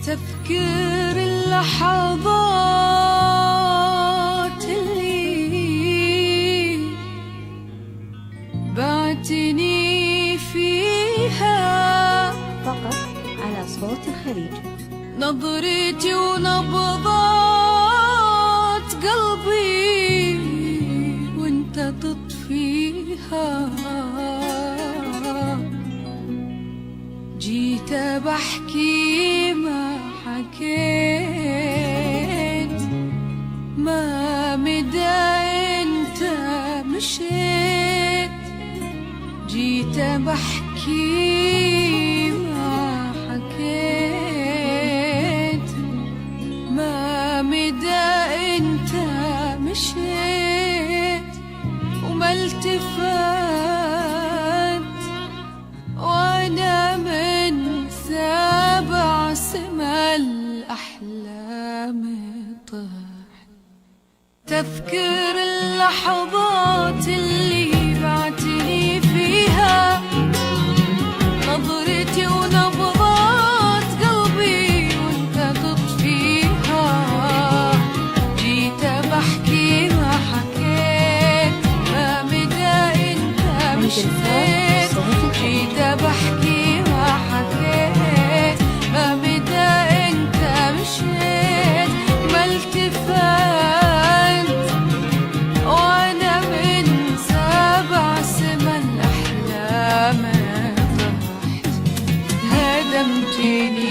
تفكر اللحظات اللي بعتني فيها فقط على صوت الخليج. نظرتي ونبضات قلبي وانت تطفيها، جيت بحكي ما حكيت، ما مدى انت مشيت، جيت بحكي ما حكيت، ما مدى انت مشيت، وما التفت وانا من سبع سما الأحلام طحت. تذكر اللحظات اللي بعتني فيها، نظرتي ونبضات قلبي وانت تطفيها، جيت بحكي ما حكيت، ما مدى انت مشيت، جيت بحكي ما حكيت، ما مدى انت مشيت، ما التفت وانا من سبع سما الأحلام طحت. هدمتني